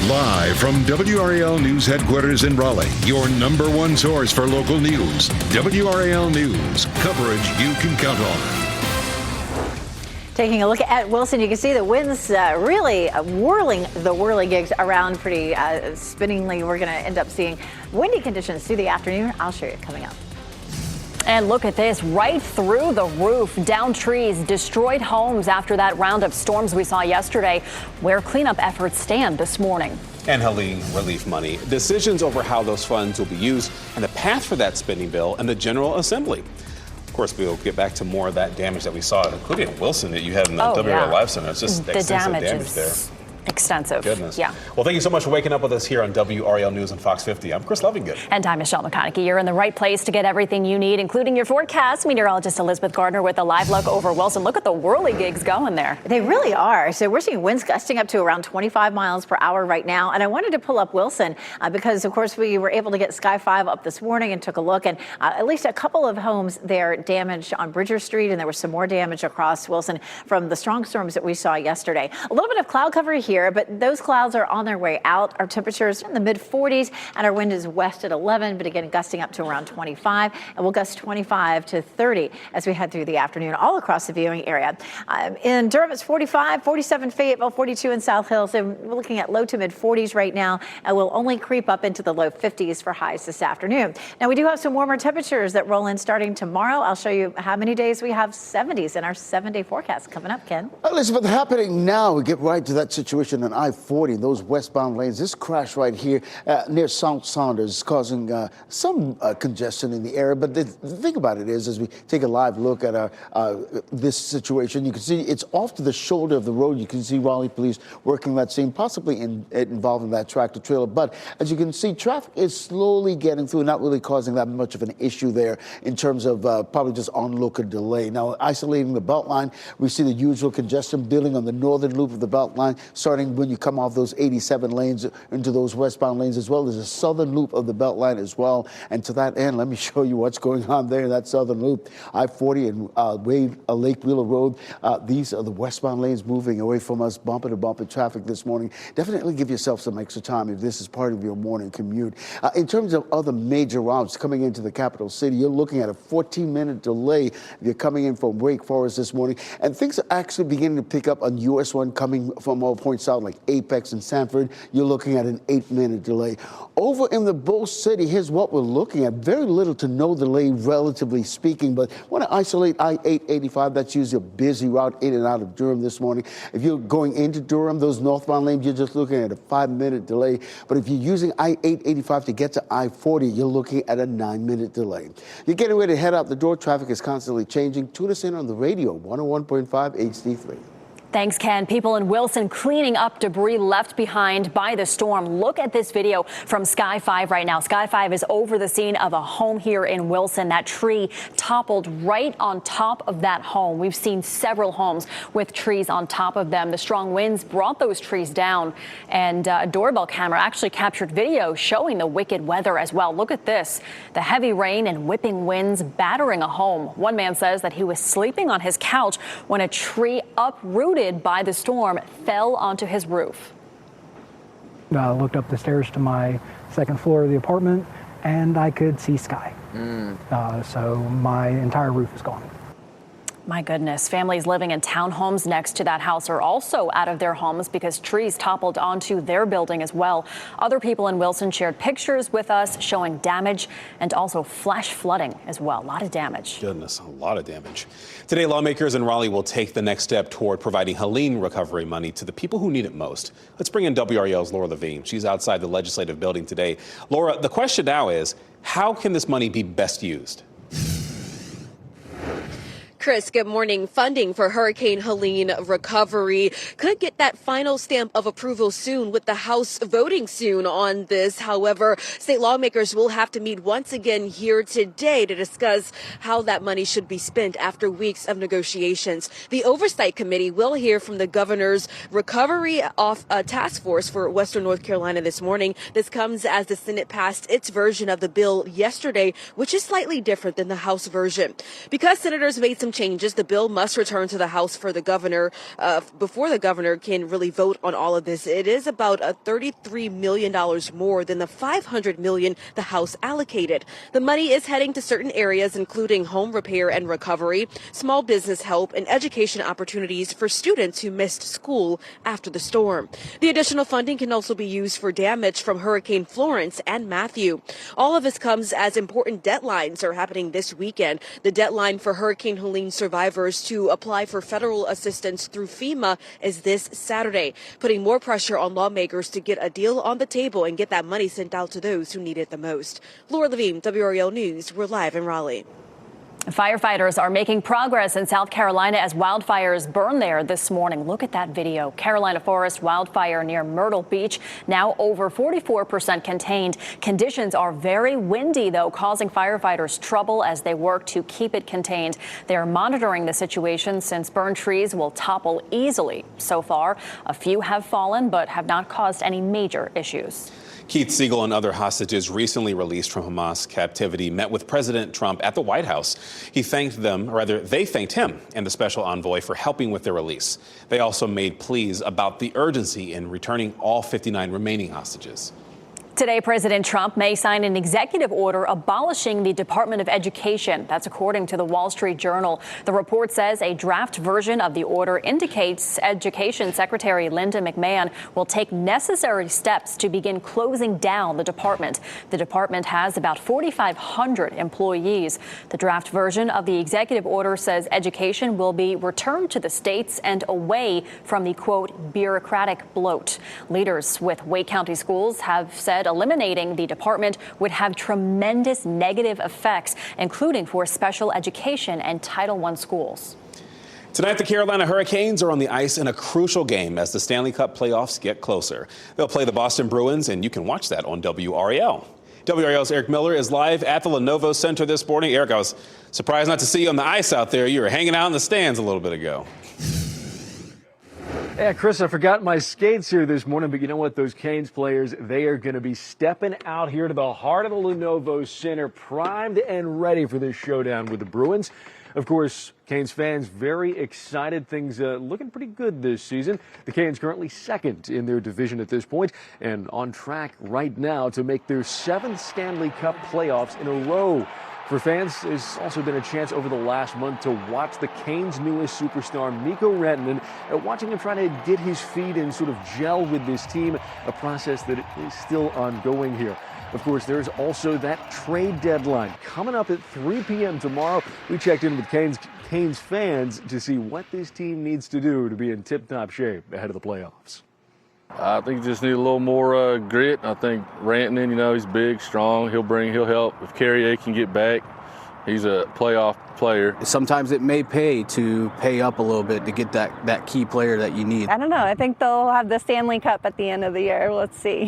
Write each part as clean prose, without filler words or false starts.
Live from WRAL News Headquarters in Raleigh, your number one source for local news. WRAL News, coverage you can count on. Taking a look at Wilson, you can see the winds really whirling the whirligigs around pretty spinningly. We're going to end up seeing windy conditions through the afternoon. I'll show you coming up. And look at this, right through the roof, down trees, destroyed homes after that round of storms we saw yesterday, where cleanup efforts stand this morning. And Helene, relief money, decisions over how those funds will be used, and the path for that spending bill and the General Assembly. Of course, we'll get back to more of that damage that we saw, including in Wilson that you had in the WRAL Live Center. It's just extensive damage there. Extensive. Goodness. Yeah. Well, thank you so much for waking up with us here on WRAL News on Fox 50. I'm Chris Lovingood. And I'm Michelle McConaughey. You're in the right place to get everything you need, including your forecast. Meteorologist Elizabeth Gardner with a live look over Wilson. Look at the whirligigs going there. They really are. So we're seeing winds gusting up to around 25 miles per hour right now. And I wanted to pull up Wilson because, of course, we were able to get Sky 5 up this morning and took a look. And at least a couple of homes there damaged on Bridger Street. And there was some more damage across Wilson from the strong storms that we saw yesterday. A little bit of cloud cover here, but those clouds are on their way out. Our temperatures in the mid 40s and our wind is west at 11, but again, gusting up to around 25, and we'll gust 25 to 30 as we head through the afternoon all across the viewing area. In Durham, it's 45, 47 Fayetteville, 42 in South Hill. So we're looking at low to mid 40s right now, and we'll only creep up into the low 50s for highs this afternoon. Now, we do have some warmer temperatures that roll in starting tomorrow. I'll show you how many days we have 70s in our 7-day forecast coming up, Ken. Elizabeth, happening now. We get right to that situation on I-40, those westbound lanes. This crash right here near South Saunders is causing some congestion in the area. But the thing about it is, as we take a live look at this situation, you can see it's off to the shoulder of the road. You can see Raleigh police working that scene, possibly involving that tractor trailer. But as you can see, traffic is slowly getting through, not really causing that much of an issue there in terms of probably just onlooker delay. Now, isolating the Beltline, we see the usual congestion building on the northern loop of the Beltline, starting when you come off those 87 lanes into those westbound lanes, as well as the southern loop of the Beltline as well. And to that end, let me show you what's going on there in that southern loop. I-40 and Lake Wheeler Road, these are the westbound lanes moving away from us, bumper to bumper traffic this morning. Definitely give yourself some extra time if this is part of your morning commute. In terms of other major routes coming into the capital city, you're looking at a 14-minute delay if you're coming in from Wake Forest this morning. And things are actually beginning to pick up on US 1 coming from all points out like Apex and Sanford. You're looking at an 8-minute delay. Over in the Bull City, here's what we're looking at. Very little to no delay, relatively speaking, but want to isolate I-885. That's usually a busy route in and out of Durham this morning. If you're going into Durham, those northbound lanes, you're just looking at a 5-minute delay. But if you're using I-885 to get to I-40, you're looking at a 9-minute delay. You're getting ready to head out the door. Traffic is constantly changing. Tune us in on the radio, 101.5 HD3. Thanks, Ken. People in Wilson cleaning up debris left behind by the storm. Look at this video from Sky 5 right now. Sky 5 is over the scene of a home here in Wilson. That tree toppled right on top of that home. We've seen several homes with trees on top of them. The strong winds brought those trees down, and a doorbell camera actually captured video showing the wicked weather as well. Look at this. The heavy rain and whipping winds battering a home. One man says that he was sleeping on his couch when a tree uprooted by the storm fell onto his roof. I looked up the stairs to my second floor of the apartment and I could see sky. So my entire roof is gone. My goodness. Families living in townhomes next to that house are also out of their homes because trees toppled onto their building as well. Other people in Wilson shared pictures with us showing damage and also flash flooding as well. A lot of damage. Goodness, a lot of damage. Today, lawmakers in Raleigh will take the next step toward providing Helene recovery money to the people who need it most. Let's bring in WRAL's Laura Levine. She's outside the legislative building today. Laura, the question now is, how can this money be best used? Chris, good morning. Funding for Hurricane Helene recovery could get that final stamp of approval soon, with the House voting soon on this. However, state lawmakers will have to meet once again here today to discuss how that money should be spent after weeks of negotiations. The Oversight Committee will hear from the governor's Recovery Task Force for Western North Carolina this morning. This comes as the Senate passed its version of the bill yesterday, which is slightly different than the House version. Because senators made some some changes. The bill must return to the House for the governor before the governor can really vote on all of this. It is about $33 million more than the $500 million the House allocated. The money is heading to certain areas, including home repair and recovery, small business help, and education opportunities for students who missed school after the storm. The additional funding can also be used for damage from Hurricane Florence and Matthew. All of this comes as important deadlines are happening this weekend. The deadline for Hurricane Helene survivors to apply for federal assistance through FEMA is this Saturday, putting more pressure on lawmakers to get a deal on the table and get that money sent out to those who need it the most. Laura Levine, WRAL News. We're live in Raleigh. Firefighters are making progress in South Carolina as wildfires burn there this morning. Look at that video. Carolina Forest wildfire near Myrtle Beach, now over 44% contained. Conditions are very windy, though, causing firefighters trouble as they work to keep it contained. They are monitoring the situation since burned trees will topple easily. So far, a few have fallen but have not caused any major issues. Keith Siegel and other hostages recently released from Hamas captivity met with President Trump at the White House. He thanked them, or rather, they thanked him and the special envoy for helping with their release. They also made pleas about the urgency in returning all 59 remaining hostages. Today, President Trump may sign an executive order abolishing the Department of Education. That's according to the Wall Street Journal. The report says a draft version of the order indicates Education Secretary Linda McMahon will take necessary steps to begin closing down the department. The department has about 4,500 employees. The draft version of the executive order says education will be returned to the states and away from the, quote, bureaucratic bloat. Leaders with Wake County schools have said eliminating the department would have tremendous negative effects, including for special education and Title I schools. Tonight, the Carolina Hurricanes are on the ice in a crucial game as the Stanley Cup playoffs get closer. They'll play the Boston Bruins, and you can watch that on WRAL. WRAL's Eric Miller is live at the Lenovo Center this morning. Eric, I was surprised not to see you on the ice out there. You were hanging out in the stands a little bit ago. Yeah, Chris, I forgot my skates here this morning, but you know what? Those Canes players, they are going to be stepping out here to the heart of the Lenovo Center, primed and ready for this showdown with the Bruins. Of course, Canes fans very excited. Things looking pretty good this season. The Canes currently second in their division at this point and on track right now to make their 7th Stanley Cup playoffs in a row. For fans, there's also been a chance over the last month to watch the Canes' newest superstar, Mikko Rantanen, watching him try to get his feet and sort of gel with this team, a process that is still ongoing here. Of course, there's also that trade deadline coming up at 3 p.m. tomorrow. We checked in with Canes fans to see what this team needs to do to be in tip-top shape ahead of the playoffs. I think you just need a little more grit. I think Rantanen, you know, he's big, strong. He'll help. If Carrier can get back, he's a playoff player. Sometimes it may pay to pay up a little bit to get that key player that you need. I don't know. I think they'll have the Stanley Cup at the end of the year. Let's see.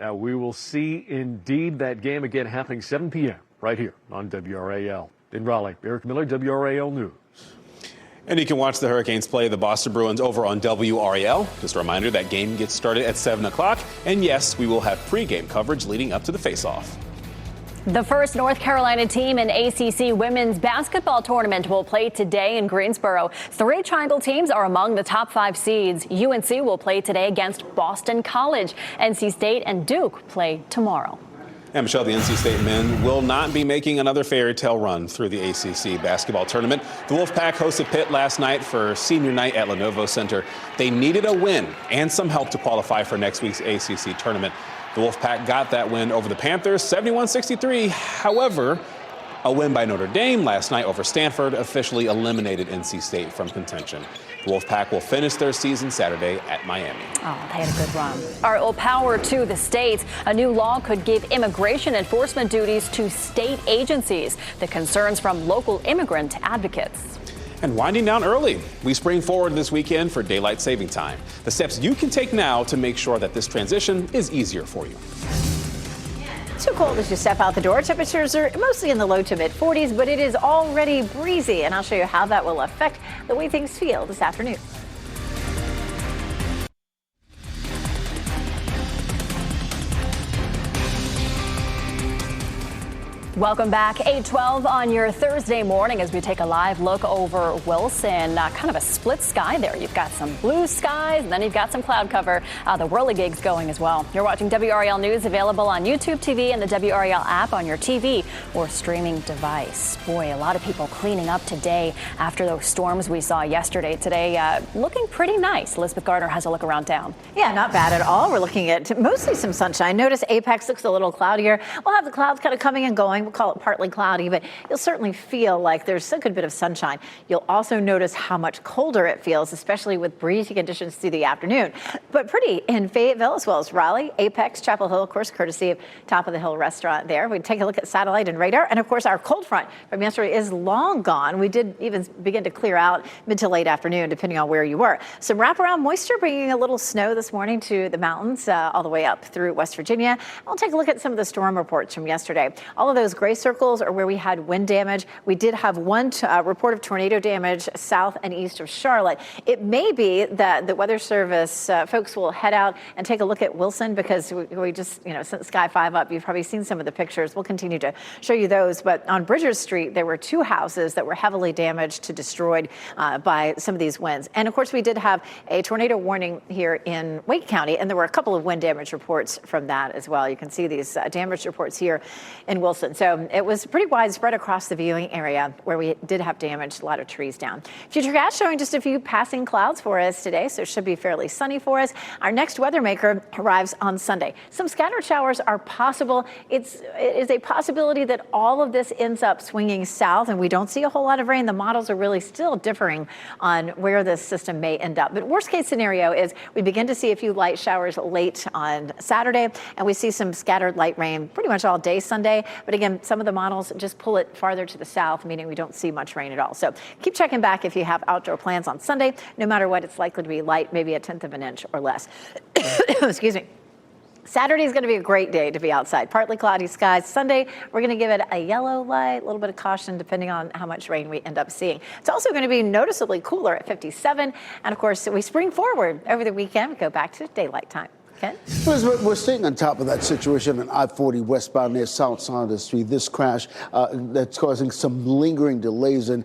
Now, we will see indeed that game again happening 7 p.m. right here on WRAL. In Raleigh, Eric Miller, WRAL News. And you can watch the Hurricanes play the Boston Bruins over on WRAL. Just a reminder, that game gets started at 7 o'clock. And yes, we will have pregame coverage leading up to the face-off. The first North Carolina team in ACC women's basketball tournament will play today in Greensboro. 3 Triangle teams are among the top 5 seeds. UNC will play today against Boston College. NC State and Duke play tomorrow. And Michelle, the NC State men will not be making another fairy tale run through the ACC basketball tournament. The Wolfpack hosted Pitt last night for senior night at Lenovo Center. They needed a win and some help to qualify for next week's ACC tournament. The Wolfpack got that win over the Panthers, 71-63. However, a win by Notre Dame last night over Stanford officially eliminated NC State from contention. The Wolfpack will finish their season Saturday at Miami. Oh, they had a good run. All right, well, power to the states. A new law could give immigration enforcement duties to state agencies. The concerns from local immigrant advocates. And winding down early, we spring forward this weekend for daylight saving time. The steps you can take now to make sure that this transition is easier for you. Too cold as you step out the door. Temperatures are mostly in the low to mid 40s, but it is already breezy, and I'll show you how that will affect the way things feel this afternoon. Welcome back. 8:12 on your Thursday morning as we take a live look over Wilson. Kind of a split sky there. You've got some blue skies and then you've got some cloud cover. The whirligigs going as well. You're watching WRAL News, available on YouTube TV and the WRAL app on your TV or streaming device. Boy, a lot of people cleaning up today after those storms we saw yesterday. Today looking pretty nice. Elizabeth Gardner has a look around town. Yeah, not bad at all. We're looking at mostly some sunshine. Notice Apex looks a little cloudier. We'll have the clouds kind of coming and going. We'll call it partly cloudy, but you'll certainly feel like there's a good bit of sunshine. You'll also notice how much colder it feels, especially with breezy conditions through the afternoon. But pretty in Fayetteville as well as Raleigh, Apex, Chapel Hill, of course, courtesy of Top of the Hill restaurant there. We take a look at satellite and radar. And of course, our cold front from yesterday is long gone. We did even begin to clear out mid to late afternoon, depending on where you were. Some wraparound moisture bringing a little snow this morning to the mountains all the way up through West Virginia. We'll take a look at some of the storm reports from yesterday. All of those gray circles are where we had wind damage. We did have one report of tornado damage south and east of Charlotte. It may be that the Weather Service folks will head out and take a look at Wilson, because we just, sent Sky 5 up. You've probably seen some of the pictures. We'll continue to show you those. But on Bridges Street, there were 2 houses that were heavily damaged to destroyed by some of these winds. And of course, we did have a tornado warning here in Wake County, and there were a couple of wind damage reports from that as well. You can see these damage reports here in Wilson. So it was pretty widespread across the viewing area where we did have damage, a lot of trees down. Futurecast showing just a few passing clouds for us today, so it should be fairly sunny for us. Our next weather maker arrives on Sunday. Some scattered showers are possible. It is a possibility that all of this ends up swinging south and we don't see a whole lot of rain. The models are really still differing on where this system may end up. But worst case scenario is we begin to see a few light showers late on Saturday, and we see some scattered light rain pretty much all day Sunday. But again, some of the models just pull it farther to the south, meaning we don't see much rain at all. So keep checking back if you have outdoor plans on Sunday. No matter what, it's likely to be light, maybe 1/10 of an inch or less. Excuse me. Saturday is going to be a great day to be outside. Partly cloudy skies. Sunday, we're going to give it a yellow light, a little bit of caution depending on how much rain we end up seeing. It's also going to be noticeably cooler at 57. And of course, we spring forward over the weekend. We go back to daylight time. Ken? Elizabeth, we're staying on top of that situation on I-40 westbound near South Saunders Street. This crash that's causing some lingering delays. And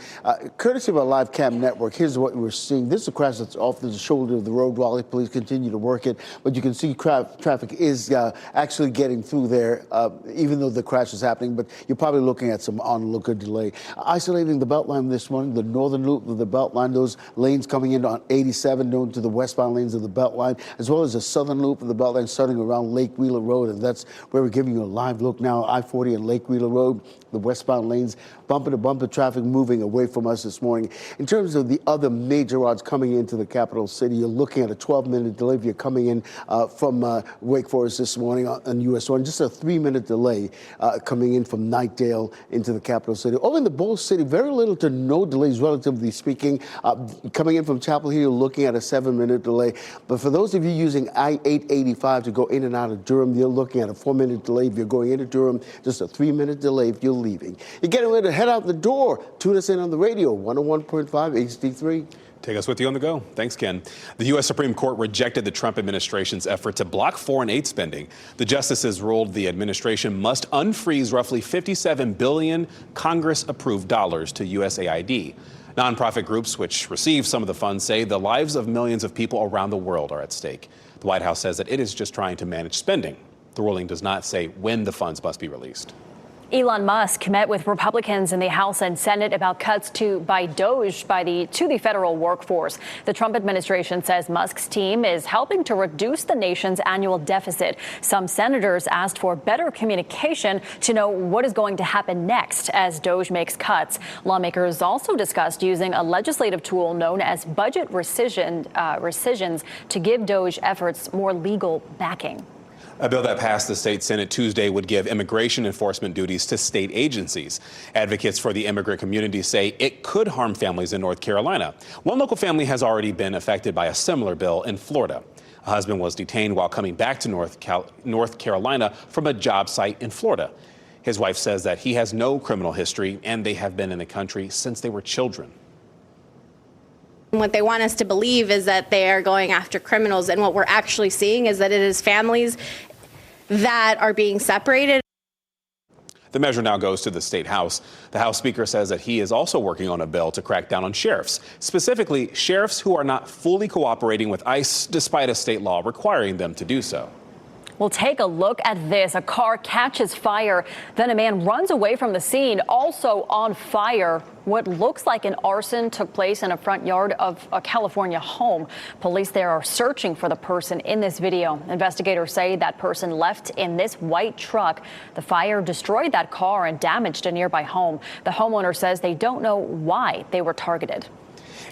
courtesy of our live cam network, here's what we're seeing. This is a crash that's off the shoulder of the road. Raleigh police continue to work it. But you can see traffic is actually getting through there, even though the crash is happening. But you're probably looking at some onlooker delay. Isolating the Beltline this morning, the northern loop of the Beltline, those lanes coming in on 87, known to the westbound lanes of the Beltline, as well as the southern loop of the Beltline starting around Lake Wheeler Road, and that's where we're giving you a live look now. I-40 and Lake Wheeler Road, the westbound lanes, bumper-to-bumper traffic moving away from us this morning. In terms of the other major routes coming into the capital city, you're looking at a 12-minute delay if you're coming in from Wake Forest this morning on US 1, just a 3-minute delay coming in from Knightdale into the capital city. Over in the Bowl City, very little to no delays, relatively speaking. Coming in from Chapel Hill, you're looking at a 7-minute delay. But for those of you using I-885 to go in and out of Durham, you're looking at a 4-minute delay if you're going into Durham, just a 3-minute delay if you're leaving. You're getting ready to head out the door. Tune us in on the radio, 101.5 HD3. Take us with you on the go. Thanks, Ken. The U.S. Supreme Court rejected the Trump administration's effort to block foreign aid spending. The justices ruled the administration must unfreeze roughly $57 billion Congress-approved dollars to USAID. Nonprofit groups which receive some of the funds say the lives of millions of people around the world are at stake. The White House says that it is just trying to manage spending. The ruling does not say when the funds must be released. Elon Musk met with Republicans in the House and Senate about cuts to the federal workforce. The Trump administration says Musk's team is helping to reduce the nation's annual deficit. Some senators asked for better communication to know what is going to happen next as DOGE makes cuts. Lawmakers also discussed using a legislative tool known as budget rescissions to give DOGE efforts more legal backing. A bill that passed the state Senate Tuesday would give immigration enforcement duties to state agencies. Advocates for the immigrant community say it could harm families in North Carolina. One local family has already been affected by a similar bill in Florida. A husband was detained while coming back to North Carolina from a job site in Florida. His wife says that he has no criminal history and they have been in the country since they were children. What they want us to believe is that they are going after criminals, and what we're actually seeing is that it is families that are being separated. The measure now goes to the state house. The House Speaker says that he is also working on a bill to crack down on sheriffs, specifically sheriffs who are not fully cooperating with ICE despite a state law requiring them to do so. Well, take a look at this. A car catches fire. Then a man runs away from the scene, also on fire. What looks like an arson took place in a front yard of a California home. Police there are searching for the person in this video. Investigators say that person left in this white truck. The fire destroyed that car and damaged a nearby home. The homeowner says they don't know why they were targeted.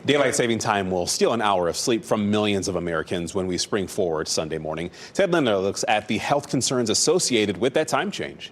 Daylight saving time will steal an hour of sleep from millions of Americans when we spring forward Sunday morning. Ted Linder looks at the health concerns associated with that time change.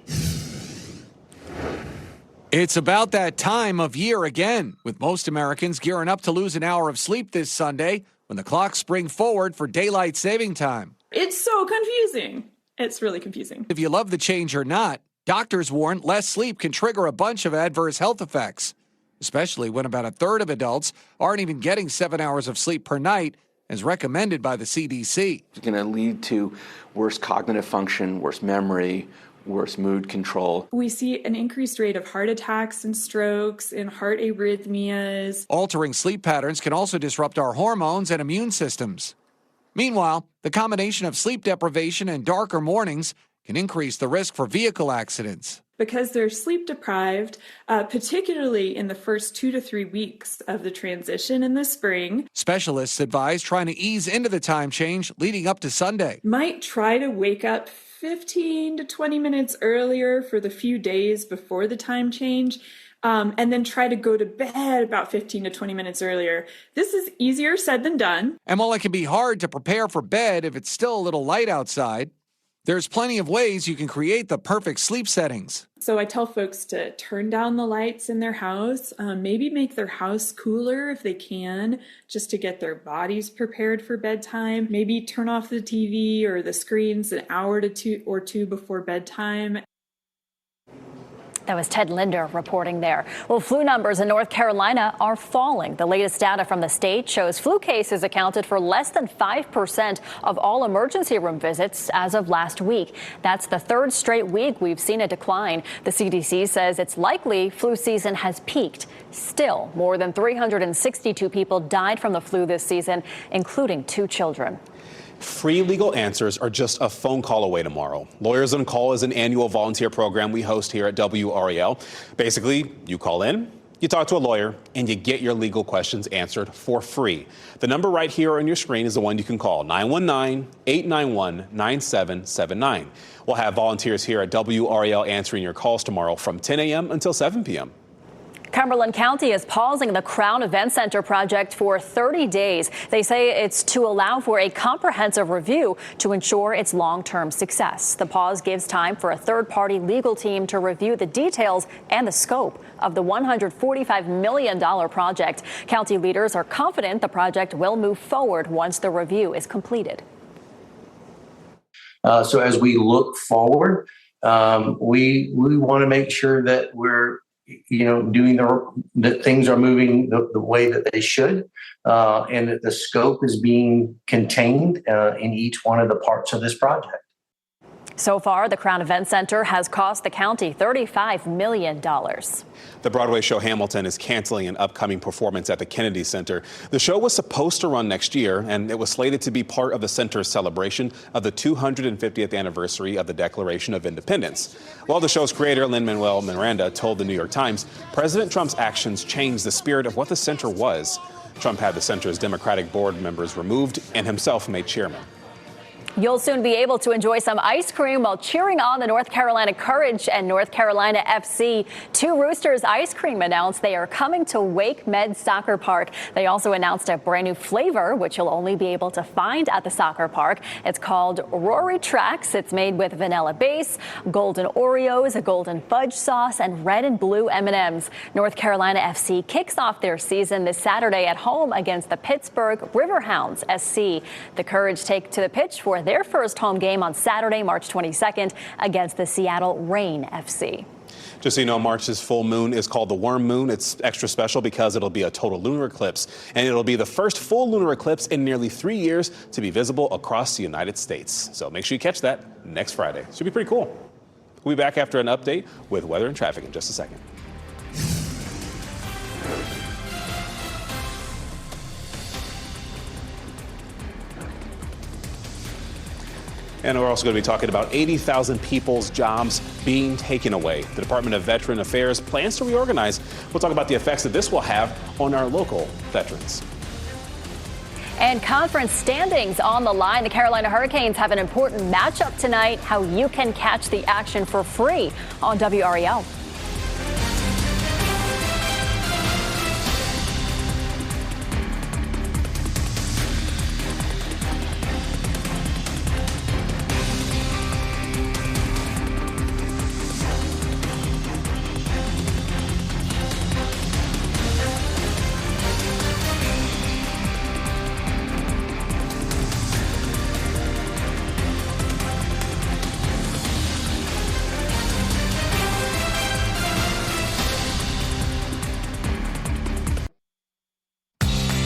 It's about that time of year again, with most Americans gearing up to lose an hour of sleep this Sunday when the clocks spring forward for daylight saving time. It's so confusing. It's really confusing. If you love the change or not, doctors warn less sleep can trigger a bunch of adverse health effects, especially when about a third of adults aren't even getting 7 hours of sleep per night, as recommended by the CDC. It's going to lead to worse cognitive function, worse memory, worse mood control. We see an increased rate of heart attacks and strokes and heart arrhythmias. Altering sleep patterns can also disrupt our hormones and immune systems. Meanwhile, the combination of sleep deprivation and darker mornings can increase the risk for vehicle accidents. Because they're sleep deprived, particularly in the first 2 to 3 weeks of the transition in the spring. Specialists advise trying to ease into the time change leading up to Sunday. Might try to wake up 15 to 20 minutes earlier for the few days before the time change, and then try to go to bed about 15 to 20 minutes earlier. This is easier said than done. And while it can be hard to prepare for bed if it's still a little light outside, there's plenty of ways you can create the perfect sleep settings. So I tell folks to turn down the lights in their house, maybe make their house cooler if they can, just to get their bodies prepared for bedtime. Maybe turn off the TV or the screens an hour or two before bedtime. That was Ted Linder reporting there. Well, flu numbers in North Carolina are falling. The latest data from the state shows flu cases accounted for less than 5% of all emergency room visits as of last week. That's the third straight week we've seen a decline. The CDC says it's likely flu season has peaked. Still, more than 362 people died from the flu this season, including 2 children. Free legal answers are just a phone call away tomorrow. Lawyers on Call is an annual volunteer program we host here at WRAL. Basically, you call in, you talk to a lawyer, and you get your legal questions answered for free. The number right here on your screen is the one you can call, 919-891-9779. We'll have volunteers here at WRAL answering your calls tomorrow from 10 a.m. until 7 p.m. Cumberland County is pausing the Crown Event Center project for 30 days. They say it's to allow for a comprehensive review to ensure its long-term success. The pause gives time for a third-party legal team to review the details and the scope of the $145 million project. County leaders are confident the project will move forward once the review is completed. So as we look forward, we want to make sure that we're doing that things are moving the way that they should, and that the scope is being contained in each one of the parts of this project. So far, the Crown Event Center has cost the county $35 million. The Broadway show Hamilton is canceling an upcoming performance at the Kennedy Center. The show was supposed to run next year, and it was slated to be part of the center's celebration of the 250th anniversary of the Declaration of Independence. While the show's creator, Lin-Manuel Miranda, told the New York Times, President Trump's actions changed the spirit of what the center was. Trump had the center's Democratic board members removed and himself made chairman. You'll soon be able to enjoy some ice cream while cheering on the North Carolina Courage and North Carolina FC. 2 Roosters ice cream announced they are coming to Wake Med Soccer Park. They also announced a brand new flavor, which you'll only be able to find at the soccer park. It's called Rory Tracks. It's made with vanilla base, golden Oreos, a golden fudge sauce, and red and blue M&Ms. North Carolina FC kicks off their season this Saturday at home against the Pittsburgh Riverhounds SC. The Courage take to the pitch for their first home game on Saturday, March 22nd against the Seattle Reign FC. Just so you know, March's full moon is called the worm moon. It's extra special because it'll be a total lunar eclipse, and it'll be the first full lunar eclipse in nearly 3 years to be visible across the United States. So make sure you catch that next Friday. Should be pretty cool. We'll be back after an update with weather and traffic in just a second. And we're also going to be talking about 80,000 people's jobs being taken away. The Department of Veteran Affairs plans to reorganize. We'll talk about the effects that this will have on our local veterans. And conference standings on the line. The Carolina Hurricanes have an important matchup tonight. How you can catch the action for free on WRAL.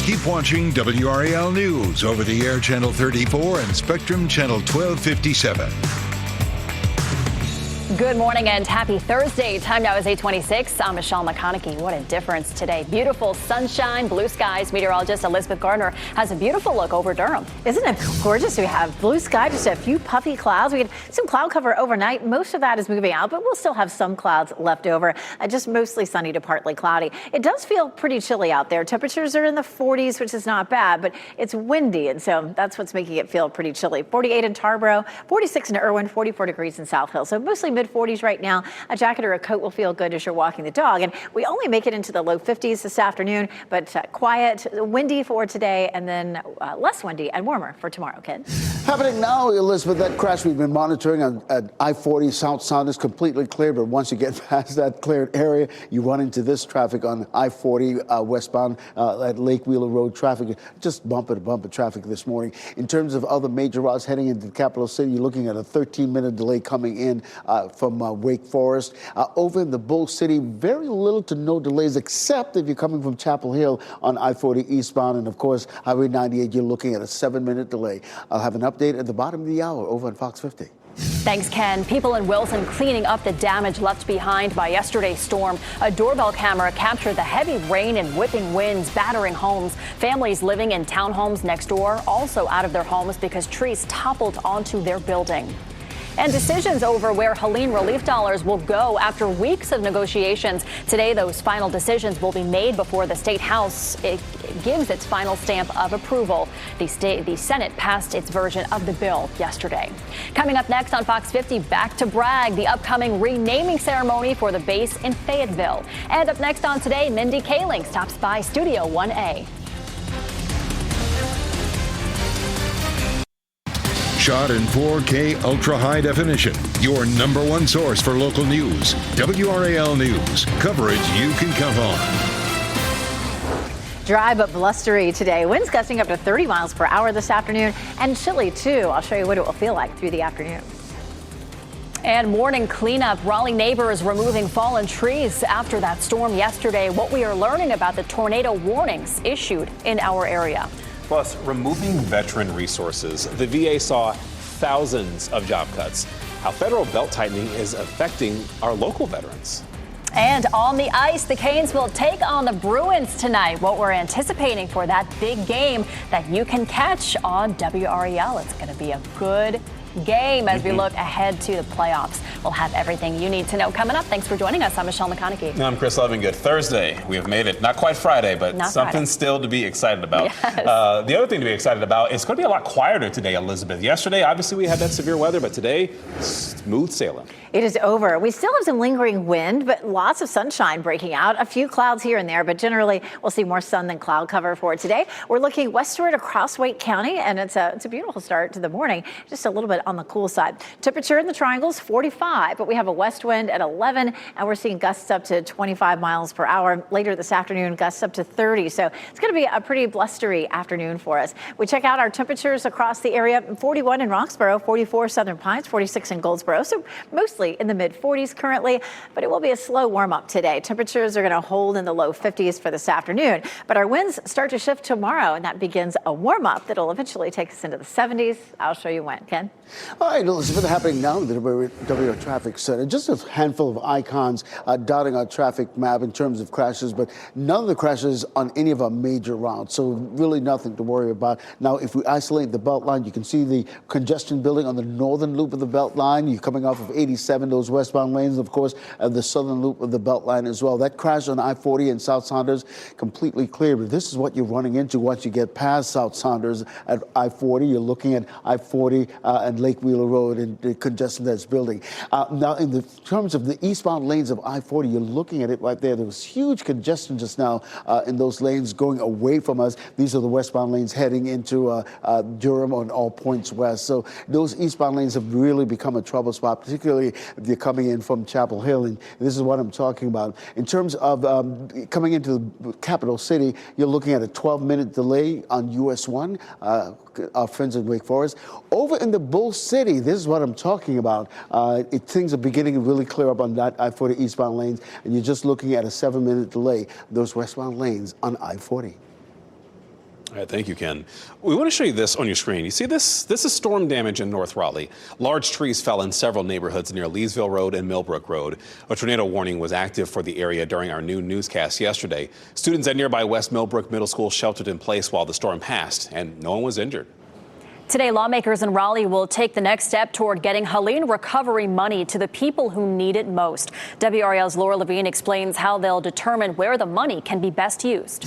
Keep watching WRAL News over the air Channel 34 and Spectrum Channel 1257. Good morning and happy Thursday. Time now is 8:26. I'm Michelle McConaughey. What a difference today. Beautiful sunshine, blue skies. Meteorologist Elizabeth Gardner has a beautiful look over Durham. Isn't it gorgeous? We have blue sky, just a few puffy clouds. We had some cloud cover overnight. Most of that is moving out, but we'll still have some clouds left over. Just mostly sunny to partly cloudy. It does feel pretty chilly out there. Temperatures are in the 40s, which is not bad, but it's windy, and so that's what's making it feel pretty chilly. 48 in Tarboro, 46 in Irwin, 44 degrees in South Hill. So mostly mid-40s right now. A jacket or a coat will feel good as you're walking the dog. And we only make it into the low 50s this afternoon, but quiet, windy for today, and then less windy and warmer for tomorrow, Ken. Happening now, Elizabeth, that crash we've been monitoring on I-40 South Sound is completely clear, but once you get past that cleared area, you run into this traffic on I-40 westbound at Lake Wheeler Road traffic. Just bumper-to-bumper traffic this morning. In terms of other major routes heading into the capital city, you're looking at a 13-minute delay coming in from Wake Forest. Over in the Bull City, very little to no delays, except if you're coming from Chapel Hill on I-40 eastbound. And, of course, Highway 98, you're looking at a 7-minute delay. I'll have an update at the bottom of the hour over on Fox 50. Thanks, Ken. People in Wilson cleaning up the damage left behind by yesterday's storm. A doorbell camera captured the heavy rain and whipping winds battering homes. Families living in townhomes next door also out of their homes because trees toppled onto their building. And decisions over where Helene relief dollars will go after weeks of negotiations. Today, those final decisions will be made before the State House. It gives its final stamp of approval. The Senate passed its version of the bill yesterday. Coming up next on Fox 50, back to brag, the upcoming renaming ceremony for the base in Fayetteville. And up next on Today, Mindy Kaling stops by Studio 1A. Shot in 4K ultra high definition. Your number one source for local news. WRAL News. Coverage you can count on. Dry but blustery today. Winds gusting up to 30 miles per hour this afternoon, and chilly too. I'll show you what it will feel like through the afternoon. And morning cleanup. Raleigh neighbors removing fallen trees after that storm yesterday. What we are learning about the tornado warnings issued in our area. Plus, removing veteran resources. The VA saw thousands of job cuts. How federal belt tightening is affecting our local veterans. And on the ice, the Canes will take on the Bruins tonight. What we're anticipating for that big game that you can catch on WRAL. It's going to be a good game as we look ahead to the playoffs. We'll have everything you need to know coming up. Thanks for joining us. I'm Michelle McConaughey. I'm Chris Lovingood. Thursday, we have made it. Not quite Friday, but something still to be excited about. Yes. The other thing to be excited about, it's going to be a lot quieter today, Elizabeth. Yesterday, obviously, we had that severe weather, but today, smooth sailing. It is over. We still have some lingering wind, but lots of sunshine breaking out. A few clouds here and there, but generally we'll see more sun than cloud cover for today. We're looking westward across Wake County, and it's a beautiful start to the morning. Just a little bit on the cool side. Temperature in the triangles 45, but we have a west wind at 11, and we're seeing gusts up to 25 miles per hour. Later this afternoon, gusts up to 30. So it's going to be a pretty blustery afternoon for us. We check out our temperatures across the area. 41 in Roxborough, 44 Southern Pines, 46 in Goldsboro. So mostly in the mid-40s currently, but it will be a slow warm-up today. Temperatures are going to hold in the low 50s for this afternoon, but our winds start to shift tomorrow, and that begins a warm-up that'll eventually take us into the 70s. I'll show you when. Ken? All right, Elizabeth, happening now in the WRAL Traffic Center. Just a handful of icons dotting our traffic map in terms of crashes, but none of the crashes on any of our major routes, so really nothing to worry about. Now, if we isolate the Beltline, you can see the congestion building on the northern loop of the Beltline. You're coming off of 87, those westbound lanes, of course, the southern loop of the Beltline as well. That crash on I-40 in South Saunders, completely clear, but this is what you're running into once you get past South Saunders at I-40. You're looking at I-40 and Lake Wheeler Road and the congestion that's building. Now, in the terms of the eastbound lanes of I-40, you're looking at it right there. There was huge congestion just now in those lanes going away from us. These are the westbound lanes heading into Durham on all points west. So those eastbound lanes have really become a trouble spot, particularly if you're coming in from Chapel Hill. And this is what I'm talking about. In terms of coming into the capital city, you're looking at a 12-minute delay on US 1. Our friends in Wake Forest. Over in the Bull City, this is what I'm talking about. Things are beginning to really clear up on that I-40 eastbound lanes, and you're just looking at a 7-minute delay, those westbound lanes on I-40. All right, thank you, Ken. We want to show you this on your screen. You see this? This is storm damage in North Raleigh. Large trees fell in several neighborhoods near Leesville Road and Millbrook Road. A tornado warning was active for the area during our noon newscast yesterday. Students at nearby West Millbrook Middle School sheltered in place while the storm passed, and no one was injured. Today, lawmakers in Raleigh will take the next step toward getting Helene recovery money to the people who need it most. WRAL's Laura Levine explains how they'll determine where the money can be best used.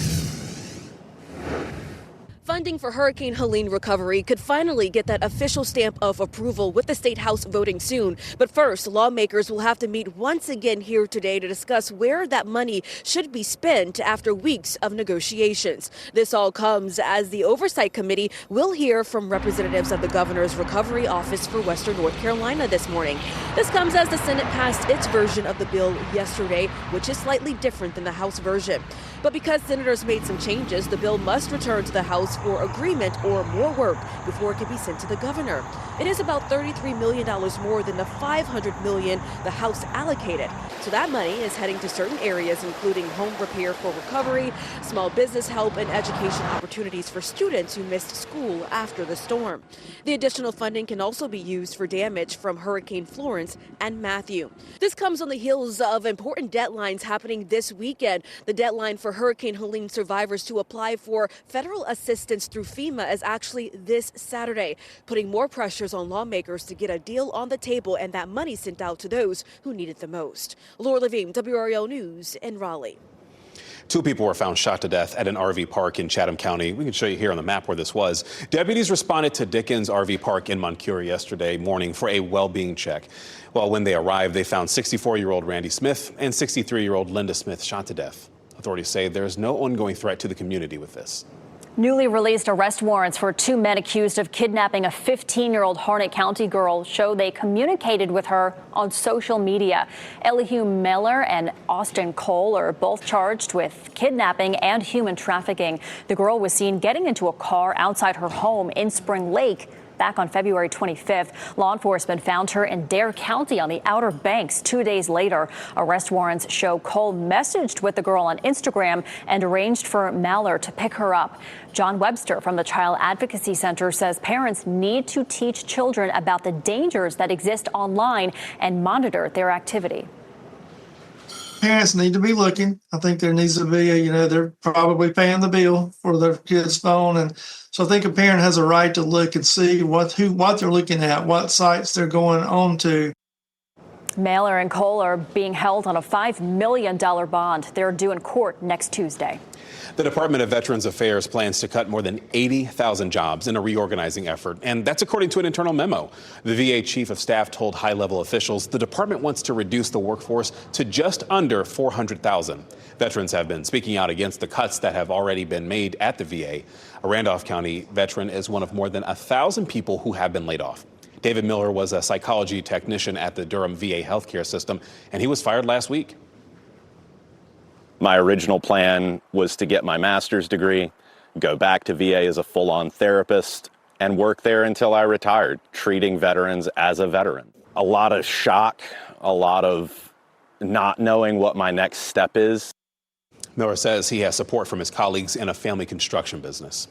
Funding for Hurricane Helene recovery could finally get that official stamp of approval with the State House voting soon. But first, lawmakers will have to meet once again here today to discuss where that money should be spent after weeks of negotiations. This all comes as the Oversight Committee will hear from representatives of the Governor's Recovery Office for Western North Carolina this morning. This comes as the Senate passed its version of the bill yesterday, which is slightly different than the House version. But because senators made some changes, the bill must return to the House for agreement or more work before it can be sent to the governor. It is about $33 million more than the $500 million the House allocated. So that money is heading to certain areas, including home repair for recovery, small business help, and education opportunities for students who missed school after the storm. The additional funding can also be used for damage from Hurricane Florence and Matthew. This comes on the heels of important deadlines happening this weekend. The deadline for Hurricane Helene survivors to apply for federal assistance through FEMA is actually this Saturday, putting more pressures on lawmakers to get a deal on the table and that money sent out to those who need it the most. Laura Levine, WRAL News in Raleigh. 2 people were found shot to death at an RV park in Chatham County. We can show you here on the map where this was. Deputies responded to Dickens RV Park in Moncure yesterday morning for a well-being check. Well, when they arrived, they found 64-year-old Randy Smith and 63-year-old Linda Smith shot to death. Authorities say there is no ongoing threat to the community with this. Newly released arrest warrants for 2 men accused of kidnapping a 15-year-old Harnett County girl show they communicated with her on social media. Elihu Miller and Austin Cole are both charged with kidnapping and human trafficking. The girl was seen getting into a car outside her home in Spring Lake back on February 25th. Law enforcement found her in Dare County on the Outer Banks 2 days later. Arrest warrants show Cole messaged with the girl on Instagram and arranged for Maller to pick her up. John Webster from the Child Advocacy Center says parents need to teach children about the dangers that exist online and monitor their activity. Parents need to be looking. I think there needs to be they're probably paying the bill for their kid's phone. And so I think a parent has a right to look and see what they're looking at, what sites they're going on to. Mailer and Cole are being held on a $5 million bond. They're due in court next Tuesday. The Department of Veterans Affairs plans to cut more than 80,000 jobs in a reorganizing effort, and that's according to an internal memo. The VA chief of staff told high-level officials the department wants to reduce the workforce to just under 400,000. Veterans have been speaking out against the cuts that have already been made at the VA. A Randolph County veteran is one of more than 1,000 people who have been laid off. David Miller was a psychology technician at the Durham VA healthcare system, and he was fired last week. My original plan was to get my master's degree, go back to VA as a full-on therapist, and work there until I retired, treating veterans as a veteran. A lot of shock, a lot of not knowing what my next step is. Miller says he has support from his colleagues in a family construction business.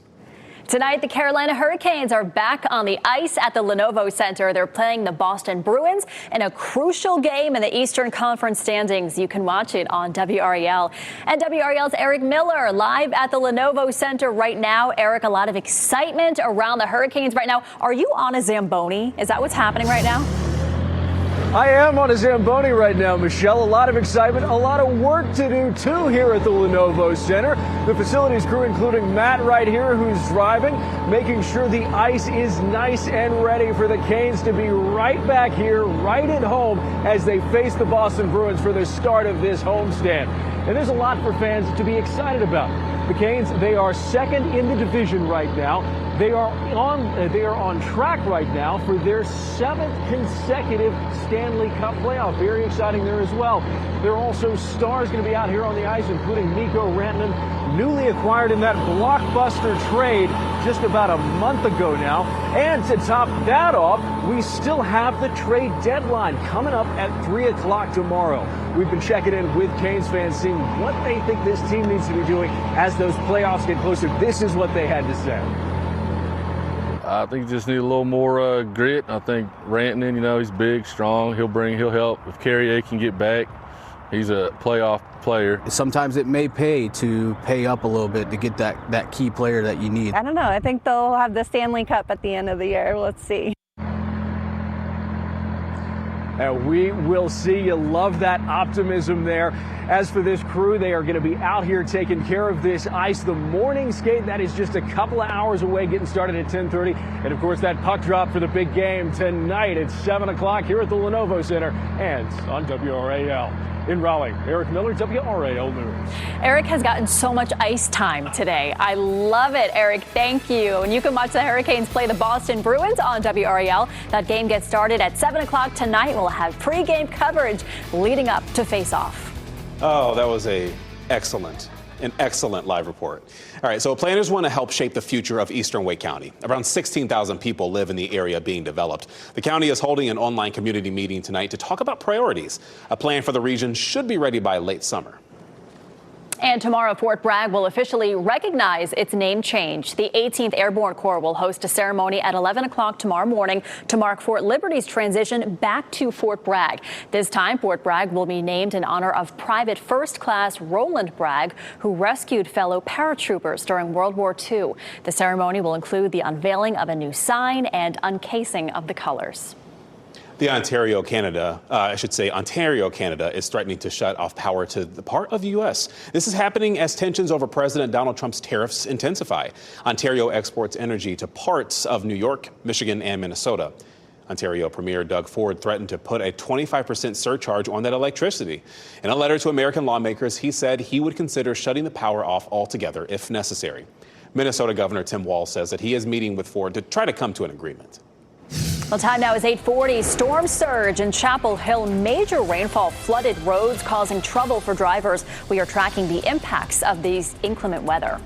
Tonight, the Carolina Hurricanes are back on the ice at the Lenovo Center. They're playing the Boston Bruins in a crucial game in the Eastern Conference standings. You can watch it on WRAL. And WRAL's Eric Miller live at the Lenovo Center right now. Eric, a lot of excitement around the Hurricanes right now. Are you on a Zamboni? Is that what's happening right now? I am on a Zamboni right now, Michelle. A lot of excitement, a lot of work to do, too, here at the Lenovo Center. The facilities crew, including Matt right here, who's driving, making sure the ice is nice and ready for the Canes to be right back here, right at home, as they face the Boston Bruins for the start of this homestand. And there's a lot for fans to be excited about. The Canes, they are second in the division right now. They are on track right now for their 7th consecutive Stanley Cup playoff. Very exciting there as well. There are also stars going to be out here on the ice, including Mikko Rantanen, newly acquired in that blockbuster trade just about a month ago now. And to top that off, we still have the trade deadline coming up at 3 o'clock tomorrow. We've been checking in with Canes fans, seeing what they think this team needs to be doing as those playoffs get closer. This is what they had to say. I think you just need a little more grit. I think Rantanen, he's big, strong. He'll help. If Carrier can get back, he's a playoff player. Sometimes it may pay to pay up a little bit to get that key player that you need. I don't know. I think they'll have the Stanley Cup at the end of the year. Let's see. And we will see. You love that optimism there. As for this crew, they are going to be out here taking care of this ice. The morning skate, that is just a couple of hours away, getting started at 10:30. And, of course, that puck drop for the big game tonight at 7 o'clock here at the Lenovo Center and on WRAL. In Raleigh, Eric Miller, WRAL News. Eric has gotten so much ice time today. I love it, Eric. Thank you. And you can watch the Hurricanes play the Boston Bruins on WRAL. That game gets started at 7 o'clock tonight. We'll have pregame coverage leading up to face-off. Oh, that was an excellent live report. All right, so planners want to help shape the future of Eastern Wake County. Around 16,000 people live in the area being developed. The county is holding an online community meeting tonight to talk about priorities. A plan for the region should be ready by late summer. And tomorrow, Fort Bragg will officially recognize its name change. The 18th Airborne Corps will host a ceremony at 11 o'clock tomorrow morning to mark Fort Liberty's transition back to Fort Bragg. This time, Fort Bragg will be named in honor of Private First Class Roland Bragg, who rescued fellow paratroopers during World War II. The ceremony will include the unveiling of a new sign and uncasing of the colors. Ontario, Canada, is threatening to shut off power to the part of the U.S. This is happening as tensions over President Donald Trump's tariffs intensify. Ontario exports energy to parts of New York, Michigan, and Minnesota. Ontario Premier Doug Ford threatened to put a 25% surcharge on that electricity. In a letter to American lawmakers, he said he would consider shutting the power off altogether if necessary. Minnesota Governor Tim Walz says that he is meeting with Ford to try to come to an agreement. Well, time now is 8:40. Storm surge in Chapel Hill. Major rainfall flooded roads, causing trouble for drivers. We are tracking the impacts of these inclement weather.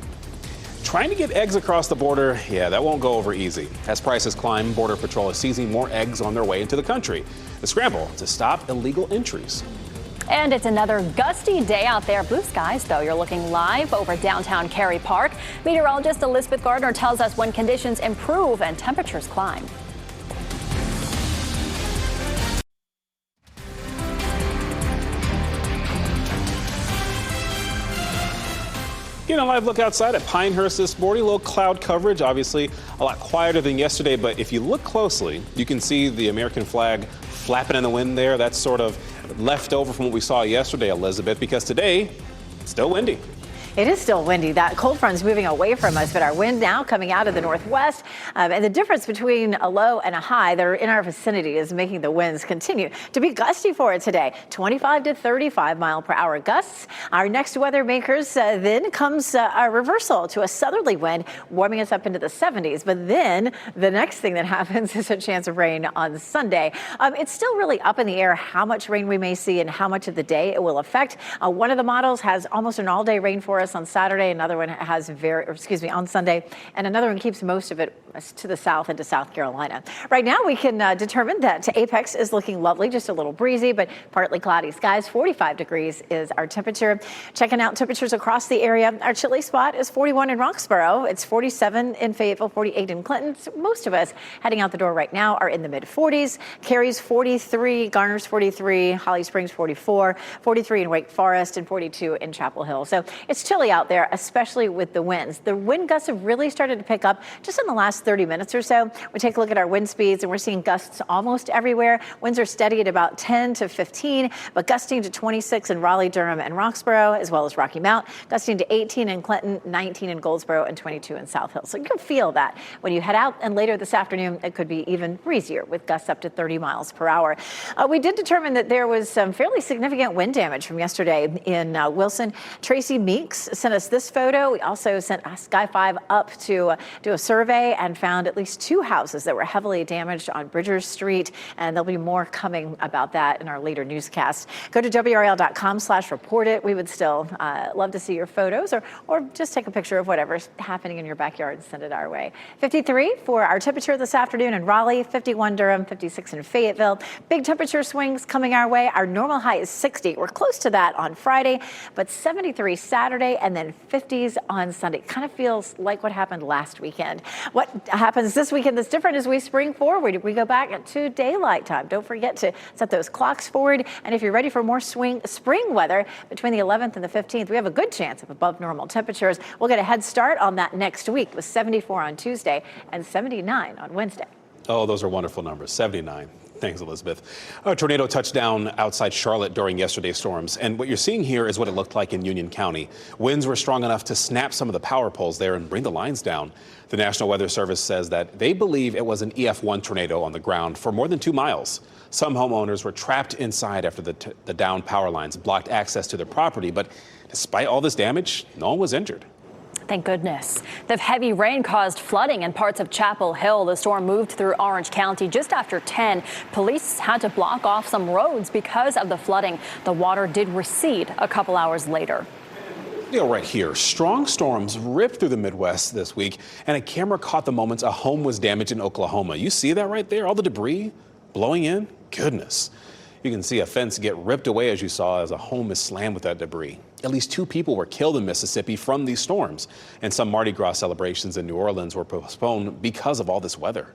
Trying to get eggs across the border, that won't go over easy. As prices climb, Border Patrol is seizing more eggs on their way into the country. The scramble to stop illegal entries. And it's another gusty day out there. Blue skies, though. You're looking live over downtown Cary Park. Meteorologist Elizabeth Gardner tells us when conditions improve and temperatures climb. Getting a live look outside at Pinehurst this morning. A little cloud coverage, obviously a lot quieter than yesterday. But if you look closely, you can see the American flag flapping in the wind there. That's sort of left over from what we saw yesterday, Elizabeth, because today, it's still windy. It is still windy. That cold front's moving away from us, but our wind now coming out of the northwest. And the difference between a low and a high that are in our vicinity is making the winds continue to be gusty for it today. 25 to 35 mile per hour gusts. Our next weather makers then comes a reversal to a southerly wind, warming us up into the 70s. But then the next thing that happens is a chance of rain on Sunday. It's still really up in the air how much rain we may see and how much of the day it will affect. One of the models has almost an all-day rain for us on Saturday. Another one has on Sunday. And another one keeps most of it to the south into South Carolina. Right now, we can determine that Apex is looking lovely, just a little breezy, but partly cloudy skies. 45 degrees is our temperature. Checking out temperatures across the area. Our chilly spot is 41 in Roxborough. It's 47 in Fayetteville, 48 in Clinton. So most of us heading out the door right now are in the mid-40s. Cary's 43, Garner's 43, Holly Springs 44, 43 in Wake Forest, and 42 in Chapel Hill. So it's chilly out there, especially with the winds. The wind gusts have really started to pick up just in the last 30 minutes or so. We take a look at our wind speeds, and we're seeing gusts almost everywhere. Winds are steady at about 10 to 15, but gusting to 26 in Raleigh, Durham, and Roxborough, as well as Rocky Mount, gusting to 18 in Clinton, 19 in Goldsboro, and 22 in South Hill. So you can feel that when you head out, and later this afternoon, it could be even breezier with gusts up to 30 miles per hour. We did determine that there was some fairly significant wind damage from yesterday in Wilson. Tracy Meeks sent us this photo. We also sent Sky 5 up to do a survey and found at least 2 houses that were heavily damaged on Bridgers Street, and there'll be more coming about that in our later newscast. Go to WRAL.com/report it. We would still love to see your photos, or just take a picture of whatever's happening in your backyard and send it our way. 53 for our temperature this afternoon in Raleigh, 51 Durham, 56 in Fayetteville. Big temperature swings coming our way. Our normal high is 60. We're close to that on Friday, but 73 Saturday and then 50s on Sunday. Kind of feels like what happened last weekend. What happens this weekend that's different as we spring forward. We go back to daylight time. Don't forget to set those clocks forward. And if you're ready for more spring weather between the 11th and the 15th, we have a good chance of above normal temperatures. We'll get a head start on that next week with 74 on Tuesday and 79 on Wednesday. Oh, those are wonderful numbers. 79. Thanks, Elizabeth. A tornado touched down outside Charlotte during yesterday's storms. And what you're seeing here is what it looked like in Union County. Winds were strong enough to snap some of the power poles there and bring the lines down. The National Weather Service says that they believe it was an EF1 tornado on the ground for more than 2 miles. Some homeowners were trapped inside after the downed power lines blocked access to their property. But despite all this damage, no one was injured. Thank goodness. The heavy rain caused flooding in parts of Chapel Hill. The storm moved through Orange County just after 10. Police had to block off some roads because of the flooding. The water did recede a couple hours later. Right here, strong storms ripped through the Midwest this week, and a camera caught the moments a home was damaged in Oklahoma. You see that right there? All the debris blowing in? Goodness. You can see a fence get ripped away, as you saw, as a home is slammed with that debris. At least 2 people were killed in Mississippi from these storms, and some Mardi Gras celebrations in New Orleans were postponed because of all this weather.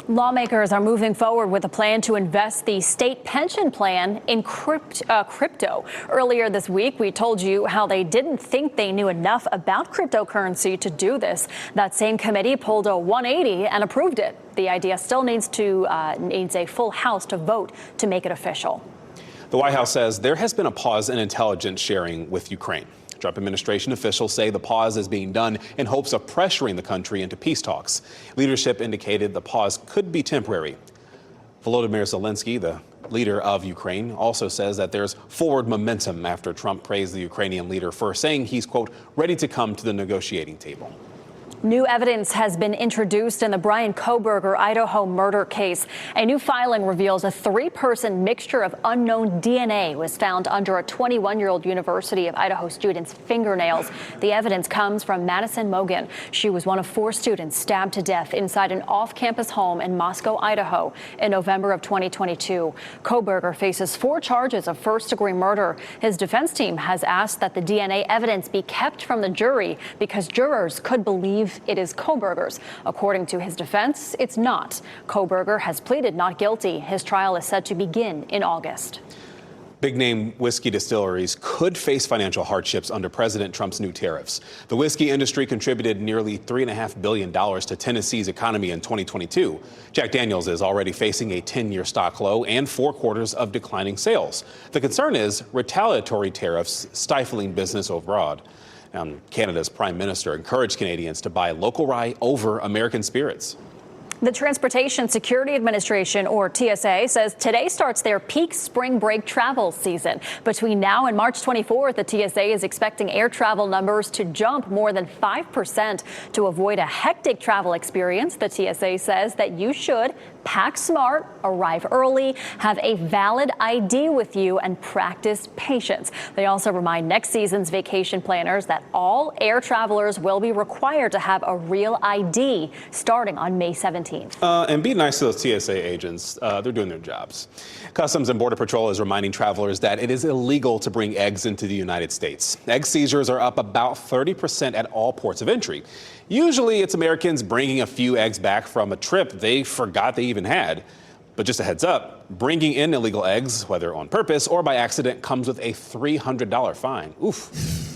Lawmakers are moving forward with a plan to invest the state pension plan in crypto. Earlier this week, we told you how they didn't think they knew enough about cryptocurrency to do this. That same committee pulled a 180 and approved it. The idea still needs a full House to vote to make it official. The White House says there has been a pause in intelligence sharing with Ukraine. Trump administration officials say the pause is being done in hopes of pressuring the country into peace talks. Leadership indicated the pause could be temporary. Volodymyr Zelensky, the leader of Ukraine, also says that there's forward momentum after Trump praised the Ukrainian leader for saying he's, quote, ready to come to the negotiating table. New evidence has been introduced in the Brian Kohberger, Idaho murder case. A new filing reveals a 3-person mixture of unknown DNA was found under a 21-year-old University of Idaho student's fingernails. The evidence comes from Madison Mogan. She was one of 4 students stabbed to death inside an off-campus home in Moscow, Idaho in November of 2022. Kohberger faces 4 charges of first-degree murder. His defense team has asked that the DNA evidence be kept from the jury because jurors could believe it is Kohberger's. According to his defense, it's not. Kohberger has pleaded not guilty. His trial is set to begin in August. Big name whiskey distilleries could face financial hardships under President Trump's new tariffs. The whiskey industry contributed nearly $3.5 billion to Tennessee's economy in 2022. Jack Daniel's is already facing a 10-year stock low and 4 quarters of declining sales. The concern is retaliatory tariffs stifling business abroad. Canada's prime minister encouraged Canadians to buy local rye over American spirits. The Transportation Security Administration, or TSA, says today starts their peak spring break travel season. Between now and March 24th, the TSA is expecting air travel numbers to jump more than 5%. To avoid a hectic travel experience, the TSA says that you should pack smart, arrive early, have a valid ID with you, and practice patience. They also remind next season's vacation planners that all air travelers will be required to have a real ID starting on May 17th. And be nice to those TSA agents. They're doing their jobs. Customs and Border Patrol is reminding travelers that it is illegal to bring eggs into the United States. Egg seizures are up about 30% at all ports of entry. Usually it's Americans bringing a few eggs back from a trip they forgot they even had. But just a heads up, bringing in illegal eggs, whether on purpose or by accident, comes with a $300 fine. Oof.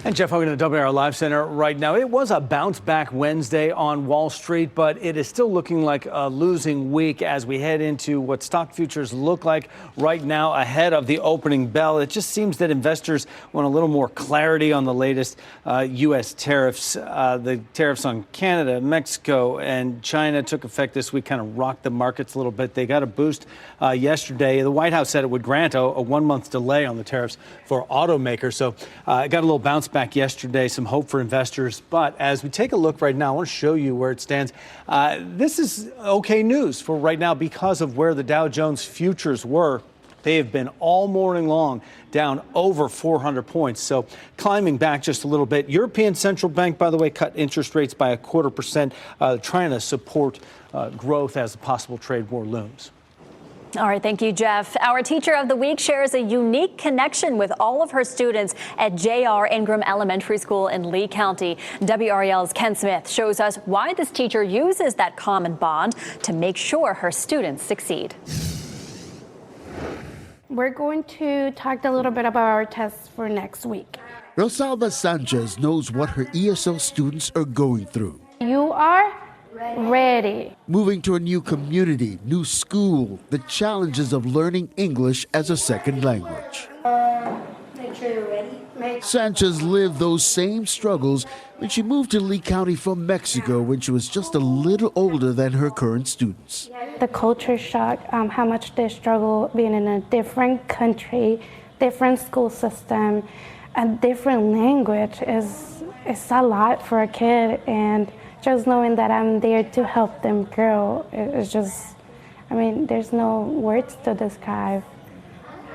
And Jeff Hogan at the WRAL Live Center right now. It was a bounce back Wednesday on Wall Street, but it is still looking like a losing week as we head into what stock futures look like right now ahead of the opening bell. It just seems that investors want a little more clarity on the latest U.S. tariffs. The tariffs on Canada, Mexico, and China took effect this week, kind of rocked the markets a little bit. They got a boost yesterday. The White House said it would grant a 1-month delay on the tariffs for automakers. So it got a little bounce back yesterday, some hope for investors. But as we take a look right now, I want to show you where it stands. This is okay news for right now because of where the Dow Jones futures were. They have been all morning long down over 400 points. So climbing back just a little bit. European Central Bank, by the way, cut interest rates by 0.25%, trying to support growth as the possible trade war looms. All right, thank you, Jeff. Our Teacher of the Week shares a unique connection with all of her students at J.R. Ingram Elementary School in Lee County. WRAL's Ken Smith shows us why this teacher uses that common bond to make sure her students succeed. We're going to talk a little bit about our tests for next week. Rosalba Sanchez knows what her ESL students are going through. You are ready. Moving to a new community, new school, the challenges of learning English as a second language. Make sure you're ready. Sanchez lived those same struggles when she moved to Lee County from Mexico when she was just a little older than her current students. The culture shock, how much they struggle being in a different country, different school system, a different language is a lot for a kid. And just knowing that I'm there to help them grow, it's just, I mean, there's no words to describe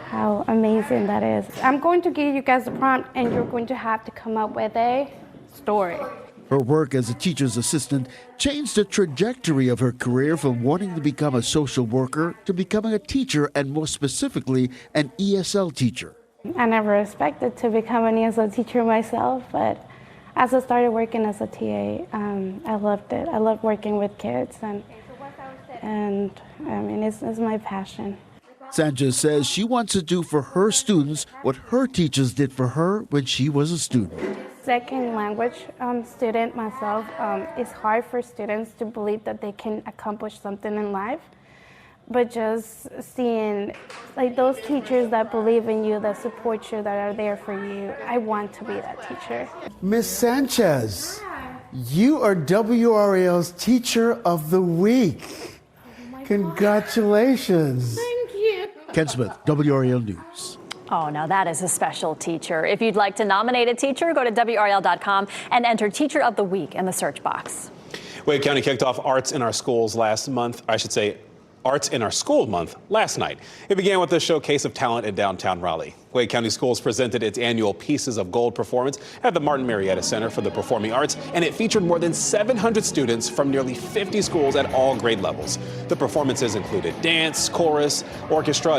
how amazing that is. I'm going to give you guys a prompt and you're going to have to come up with a story. Her work as a teacher's assistant changed the trajectory of her career from wanting to become a social worker to becoming a teacher, and more specifically, an ESL teacher. I never expected to become an ESL teacher myself, but as I started working as a TA, I loved it. I love working with kids, and I mean, it's my passion. Sanchez says she wants to do for her students what her teachers did for her when she was a student. Second language student myself, it's hard for students to believe that they can accomplish something in life. But just seeing like those teachers that believe in you, that support you, that are there for you, I want to be that teacher. Miss Sanchez, you are WRAL's Teacher of the Week. Congratulations. Thank you. Ken Smith, WRAL News. Oh, now that is a special teacher. If you'd like to nominate a teacher, go to WRAL.com and enter Teacher of the Week in the search box. Wade County kicked off Arts in Our Schools last month. I should say Arts in Our School Month last night. It began with a showcase of talent in downtown Raleigh. Wade County Schools presented its annual Pieces of Gold performance at the Martin Marietta Center for the Performing Arts, and it featured more than 700 students from nearly 50 schools at all grade levels. The performances included dance, chorus, orchestra,